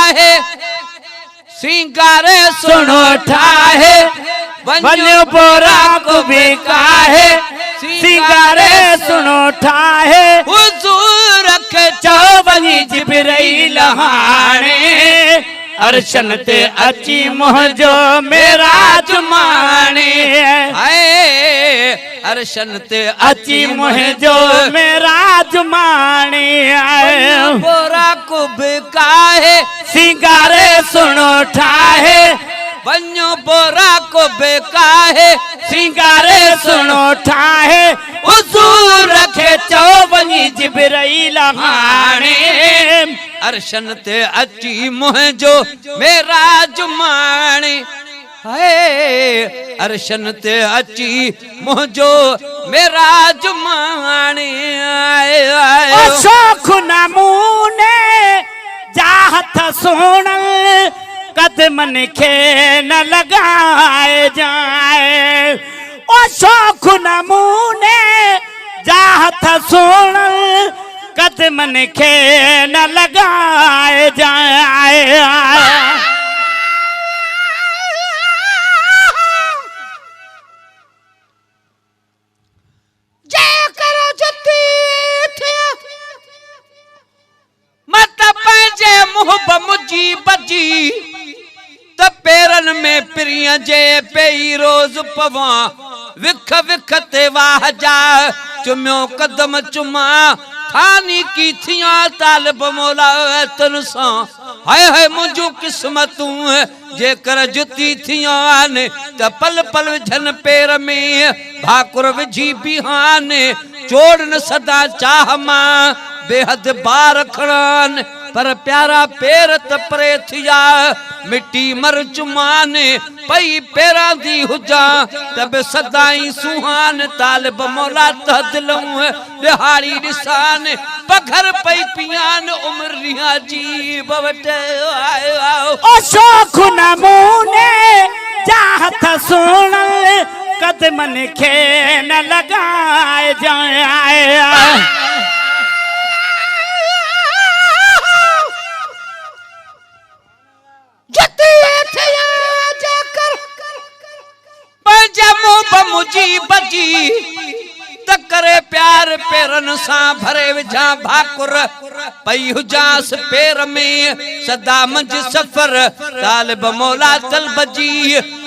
काहे सिंगारे सुनो ठाहे वन्य बोरा को भी काहे सिंगारे सुनो ठाहे हुजूर रखे चौबनी जिब्राइल हाणे अर्शन ते अची मुझो मेरा जुमाने आए अर्शन ते अची मुझो मेरा जुमाने आए बोरा कुब काहे सिंगारे सुनो ठाहे वन्यो बोरा को बेकाहे सिंगारे सुनो ठाहे हुजूर रखे चौबनी जिब्राइल हाणे अर्शन ते अची मुझो मेरा जुमाने है अर्शन ते अची मुझो मेरा जुमाने आए शौख नमूने जाहत सोनल कदमन खे न लगाए जाए ओ शौख नमूने जाहत सोन कदमन खे न लगाए जाए मत पंहिंजे मुहब मुझी बजी त पेरन में पिरिया जे पेई रोज पवा विख विख ते वाह जा चुम्यो कदम चुमा थानी की थिया तालिब मौला तन सा हाय हाय मुझो किस्मतूं जेकर जुती थिया ने त पल पल झन पेर में भाकुर विझी बिहाने चोड़ न सदा चाह मां बेहद बार खड़ान पर प्यारा पेर त परे थिया मिट्टी मर चुमाने पई पेरा दी हुजा तब सदाई सुहान तालिब मौला त दिलूं दिहाड़ी दिसान पघर पई पियान उमरिया जी बवटे ओ शौख नमूने चाहत सुन कदमन खे न लगाए जाए मुझी बजी त करे प्यार पेरन सा भरे विझा भाकुर पई हुजास पेर में सदा मंझ सफर तालिब मौला तल बजी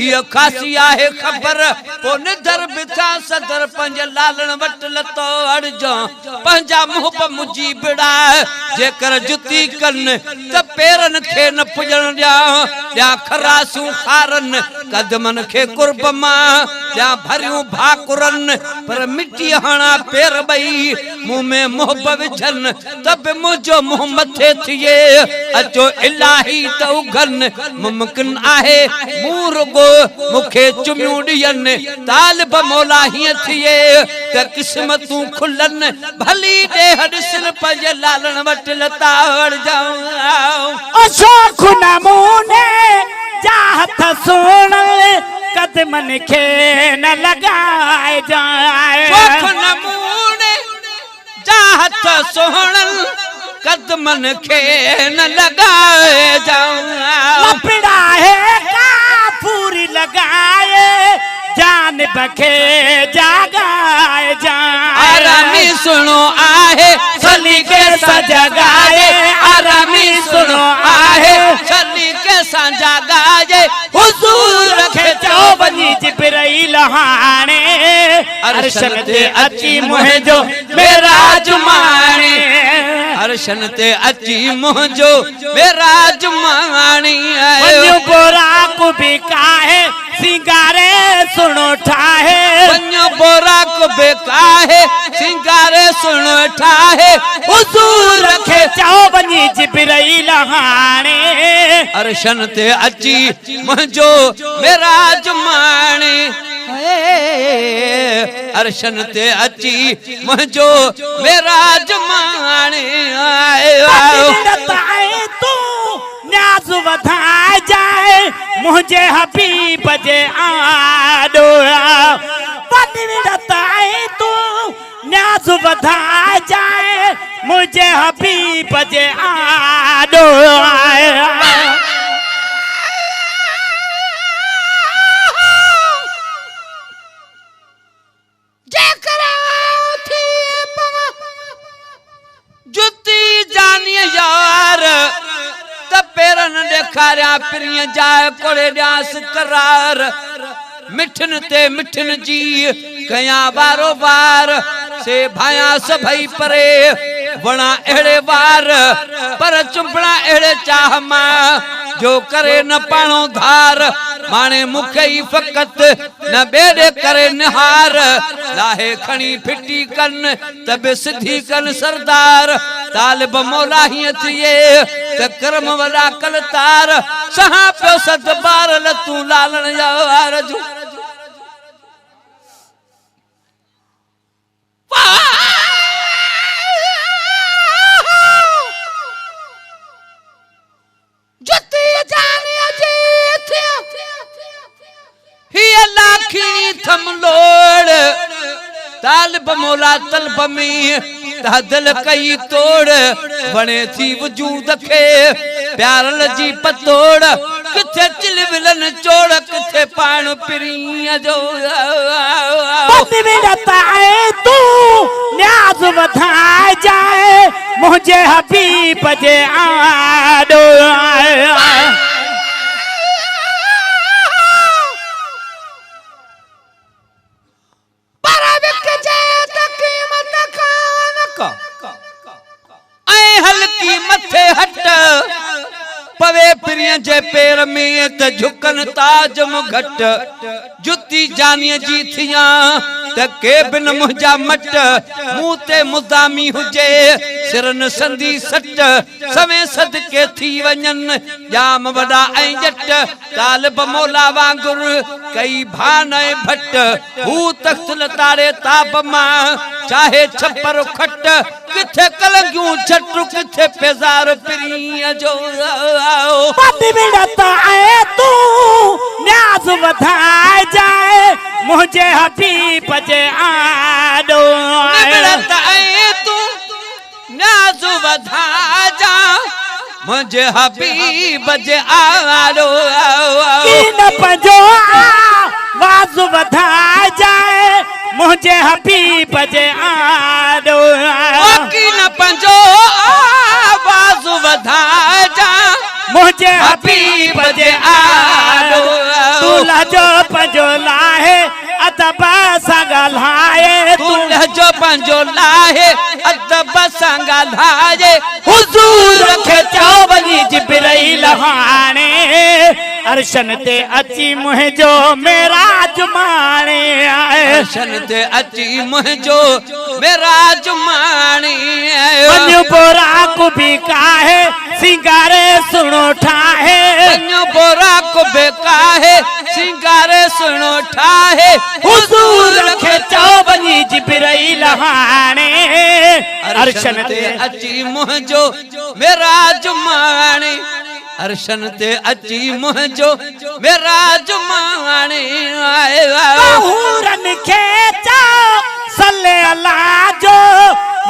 ये खासी आहे खबर पो निधर बिथा सदर पंज लालण वट लतो अड़ जा पंजा मुहब मुझी बिड़ा जेकर जुती कन त पेरन खे न पुजण या खरासू खारन कदमन खे कुर्ब मां या भरियूं भाकुरन पर मिट्टी हणा पेर बई मुंह में मुहब विझन तब मुझो मुंह मथे थिए अचो इलाही त उगन मुमकिन आहे मूरगो मुखे चुमियूं ॾियन तालिब मौला हीअं थिए त किस्मतूं खुलन भली ॾेह ॾिसन पंहिंजे लालण वट लताड़ जाऊं ओ शौख नमूने चाहत सोन कदमन खे न लगाए जाए शौख नमूने चाहत सोन कदमन खे न लगाए जाए लपड़ा है काफूरी लगाए जान बखे जागाए जाए आरामी सुनो आहे सली के सजगाए आरामी सुनो आहे सली के सजगाए हुजूर रखे चौबनी जिब्राइल हाणे अर्शन ते अची मुझो मेरा जुमाने अर्शन ते अची मुझो मेरा जुमानी आयो बोरा को भी काहे सिंगारे सुनो ठाहे वन्यो बोरा को बेकाहे सिंगारे सुनो ठाहे हुजूर रखे चौबनी जिब्राइल हाणे अर्शन ते अची मुझो मेरा जुमाने अर्शन ते अची मुझो मेरा जुमाने तू न्याज वधाए जाए मुझे हबीब जे आडो बताए तू न्याज वधाए जाए मुझे हबीब जे आडो देखा पिरिय जाए कोड़े ड्यास करार मिठन ते मिठन जी कया बारो बार से भाया सभई परे वणा अड़े बार पर चुंबड़ा अड़े चाह मां जो करे न पाणो धार माने मुखे ही फकत न बेड़े करे निहार लाहे खणी फिटी कन तब सिधी कन सरदार तालिब मौला ही थिए त करम वड़ा कल तार सहा पियो सत बार लतू लालण यार जो थम लोड़ तालिब मौला तलब में दिल कई तोड़ बने थी वजूद खे प्यारल जी पतोड़ किथे चिलविलन चोड़ किथे पाण पिरीअ जो तू न्याज़ वधाए जाए मुझे हबीब जे आडो हल्की मथे हट पवे पिरिय जे पैर में त झुकन ताज मुघट जुती जानी जी थिया त के बिन मुंहिंजा मट मुंह ते मुदामी हुजे सिरन संदी सट समय सदके थी वञन जाम वॾा ऐं जट तालिब मौला वांगुर कई भान ऐं भट हू तख्त लतारे ताब मां चाहे छपर खट किथे कलंगियूं छटू किथे पेज़ार पिरीअ जो तू न्याज़ वधाए जाए मुझे हबीब जे आडो तू न्याज़ वधाए जा मुझे हबीब जे आडो न पंजो आवाज़ वधाए जाए मुझे हबीब जे आडो न पंजो आवाज़ वधाए जा मुझे हबीब जे आडो दूल्हा जो पंजो लाहे अदब सां ॻाल्हाए दूल्हा जो पंजो लाहे अदब सां ॻाल्हाए हुज़ूर खे चओ वञी जिब्राईल हाणे अर्शन ते अची मुंहिंजो मेराज माणे अर्शन ते अची मुंहिंजो मेराज माणे वञ बोरा को भी काहे सिंगारे सुनो ठाहे वञ बोरा को भी काहे सिंगारे सुनो ठाहे हुज़ूर खे चओ वञी जिब्राईल हाणे अर्शन ते अची मुंहिंजो मेराज माणे अर्शन ते अची मुंहिंजो मेराज माणे हूरन खे चओ सल्ले अल्लाह जो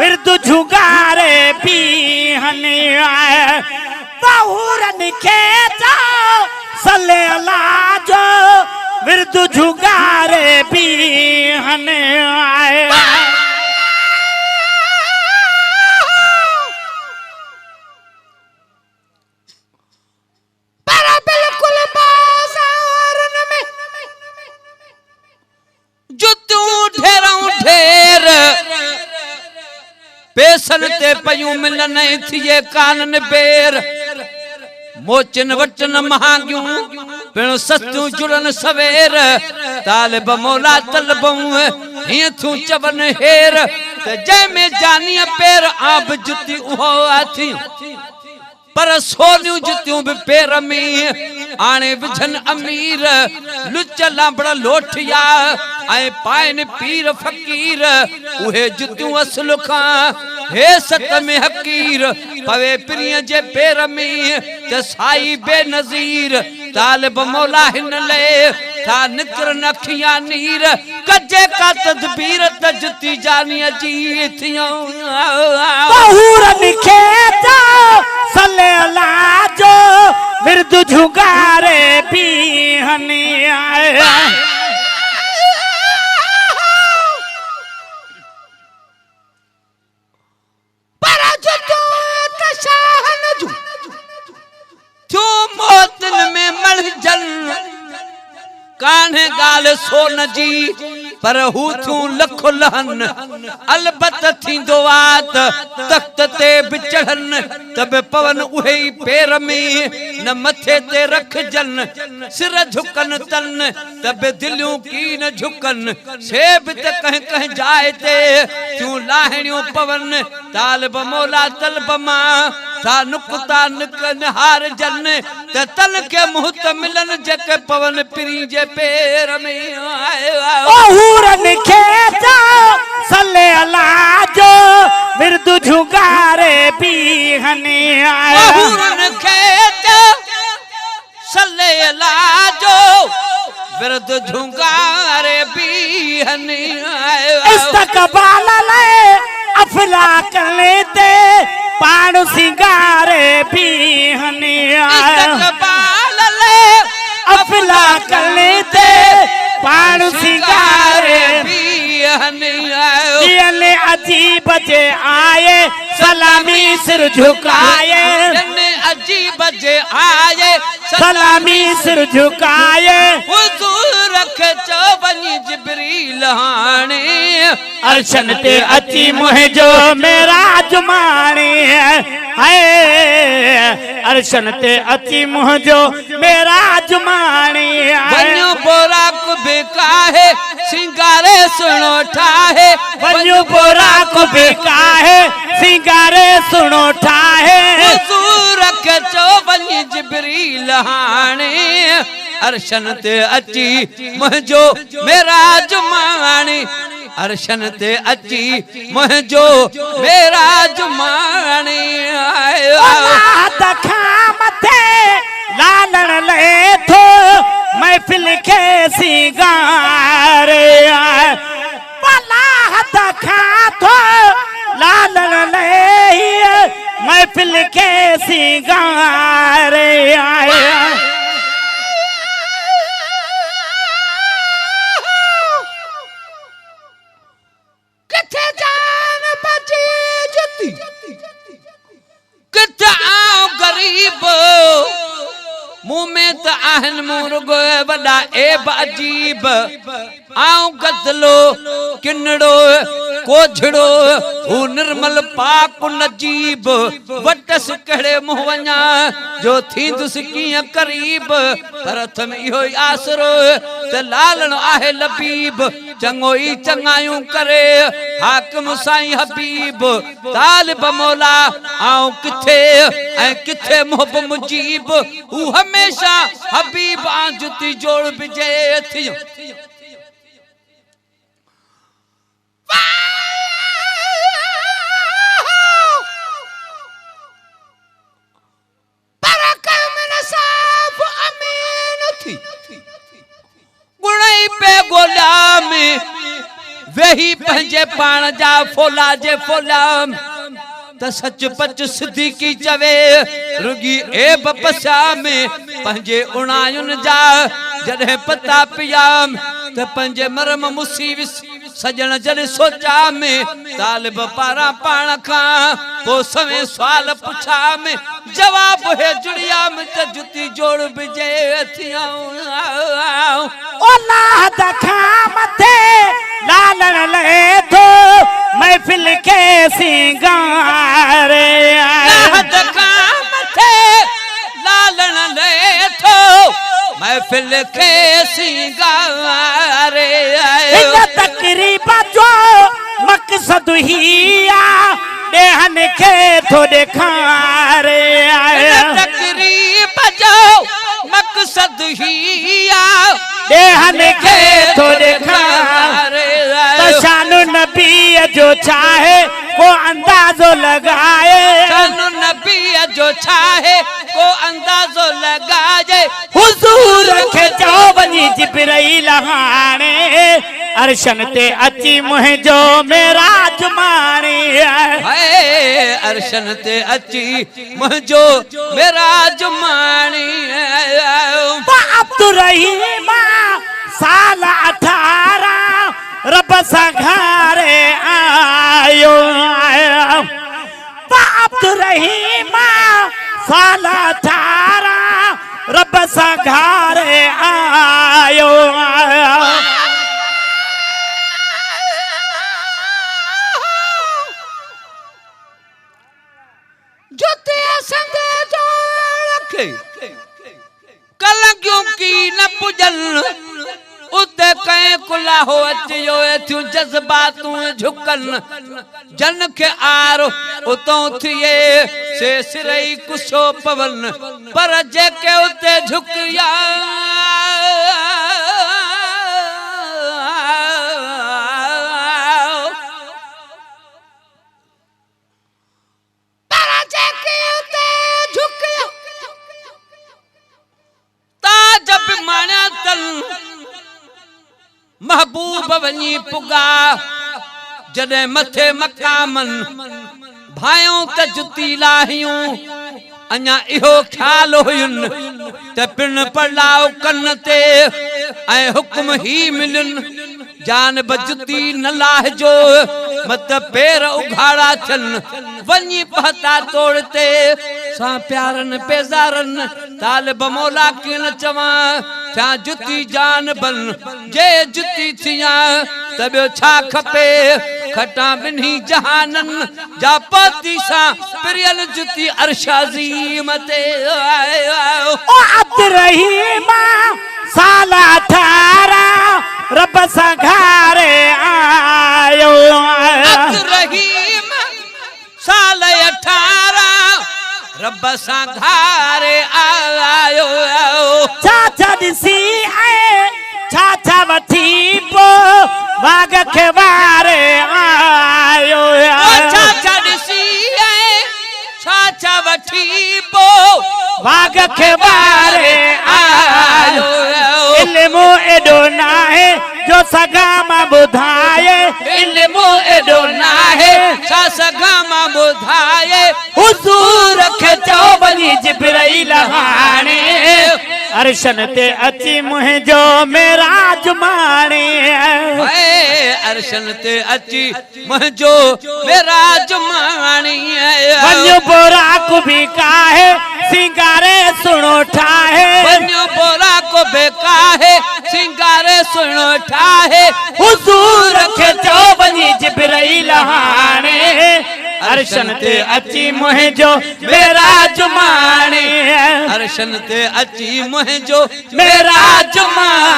विर्द झुगारे पीहने आए बहुरन खे चओ सल्ले अल्लाह जो विर्द झुगारे पीहने आए पेसन ते पयूं मिलन थिए कानन बेर मोचन वटन महांगियूं पिण सस्तूं जुड़न सवेर तालिब मौला तलबूं हिय थू चवन हेर त जंहिंमें जानीअ पेर आब जुती उहो आथियूं पर सोनियूं जुतियूं भी पेर में आने विझन अमीर लुच लांबड़ लोठिया ऐं पाइन पीर फकीर उहे जुतियूं असुल खां हे सत में हकीर पवे पिरीअ जे पेर में त साई बेनज़ीर तालिब मौला हिन ले था निकर नखिया नीर कजे का तदबीर त जुती जानी जी थियूं बहुरन खे सल्ले अल्लाह जो विर्द झुगारे पीहने आए ॻाल्हि सोन जी पर हू थियूं लख लहन अलबत थींदो आ तख्त ते बि चढ़न त बि पवन उहे ई पेर में न मथे ते रखजन सिर झुकन तन त बि दिलियूं की न झुकन से बि त कंहिं कंहिं जाइ ते थियूं लाहिणियूं पवन तालिब मौला तलब मां ता नुक़ता निकन हार जन त तन के मुहत मिलन जेके पवन पिरी जे पेर में ओ हूरन खेचा सल्ले अला जो विरदु झुगारे भी हने आया हूरन खेचा सल्ले अला जो विरदु झुगारे भी हने आया इस्तकबाल ले अफला करने ते पाण सिंगारे भी हने आया इस्तकबाल ले अफला करने ते पाण सिंगारे भी हने आया दियने अजीब जे आए सलामी सिर झुकाए अजीब जे आए सलामी सिर झुकाए हुजूर खे चो वञी जिब्रील हाणे अर्शन ते अची मुंहिंजो मेराज माणे है अर्शन ते अची मुंहिंजो मेराज माणे वञो बोराक बेकाहे सिंगारे सुनो ठाहे वञो बोराक बेकाहे सिंगारे सुनो ठाहे हुजूर खे चो वञी जिब्रील हाणे अर्शन ते अची मुंहिंजो मेराज माणे अर्शन ते अची मुंहिंजो मेराज माणे मथे लालण ले थो महफिल खे सिंगारे पलाह खां थो लालण ले महफिल खे सिंगारे आया किथे जान बची जुती किथे आओ गरीब मुंह में त आहन मुर्गो वॾा एब अजीब आऊं गदलो किनड़ो कोझड़ो हू निर्मल पाक नजीब वटस कड़े मुंह वञा जो थींदुसि कीअं करीब पर हथ में इहो ई आसरो त लालण आहे लबीब चङो ई चङायूं करे हाकिम साईं हबीब तालिब मौला आऊं किथे ऐं किथे मोहब मुजीब हू हमेशा हबीब आ जुती जोड़ बिजे थियो गुणई पे गोला में वही पंजे पाण जा फोला जे फोला त सच पच सिद्दीकी चवे रुगी ए बपसा में पंजे उणायुन जा जड़े पता पिया त पंजे मरम मुसीब सजन जड़े सोचा में तालिब पारा पाण का पो सवे सवाल पुछा में जवाब है जुड़िया में त जुती जोड़ बिजे थिया ओला दखा मथे लालण ले थो महफिल के सिंगारे दखा मथे लालण ले थो महफिल के सिंगारे इन तकरीब जो मकसद ही आ देहन के थो दिखारे तकरीब जो मकसद ही आ देहन के थो दिखारे शानु नबी जो चाहे वो अंदाजो लगाए शानु नबी जो चाहे को अंदाजो लगाए हुजूर के चो वनी जिब्राइल हाणे अर्शन ते अची मुंहिंजो मेराज माणे है अर्शन ते अची मुंहिंजो मेराज माणे अब्दुर्रहीम साल 18 रब संघारे आयो अब्दुर्रहीम साल 18 रब सां घारे आयो जुते संग जो रखे कलंगियों की न पुजन उते कहीं कुला हो अचियो थियूं जज्बातूं झुकन जन के आरो उतों थिए से सिरई कुसो पवन पर जेके उते झुकिया पर जेके उते झुकिया ताज माण्या तन महबूब वनी पुगा जडे मथे मकामन भायों त जुती लाहियूं अञा इहो ख्याल हुयुन त पिण पड़ाव कन ते ऐं हुक्म ही मिलन जान बजुती न लाहजो मत पैर उघाड़ा थन वनी पहता तोड़ते सा प्यारन पेजारन तालिब मौला के न चवा क्या जुती जान बन जे जुती थिया तबो छा खपे खटा बिन्ही जहानन जा पति सा प्रियल जुती अरशाज़ीम ते ओ अब्दुर्रहीम साला 18 रब सां घारे आयो अब्दुर्रहीम साल 18 रब सां घारे आयो छा दिसी आए छा वठी पो वाग के वारे आयो छा दिसी आए छा वठी पो वाग के वारे आयो इल्मो एडो नाहे जो सगामा बुधाए इल्मो एडो नाहे छा सगामा बुधाए हुजूर खे चओ वञी जिब्राइल हाणे अर्शन ते अची मुंहिंजो मेराज माणे अर्शन ते अची मुंहिंजो मेराज माणी वञो बोरा को भी काहे सिंगारे सुनो ठाहे वञो बोरा को बेकाहे सिंगारे सुनो ठाहे हुजूर खे चओ वञी जिब्राइल हाणे अर्शन ते अची मुंहिंजो मेराज माणे अर्शन ते अची मुंहिंजो मेराज माणे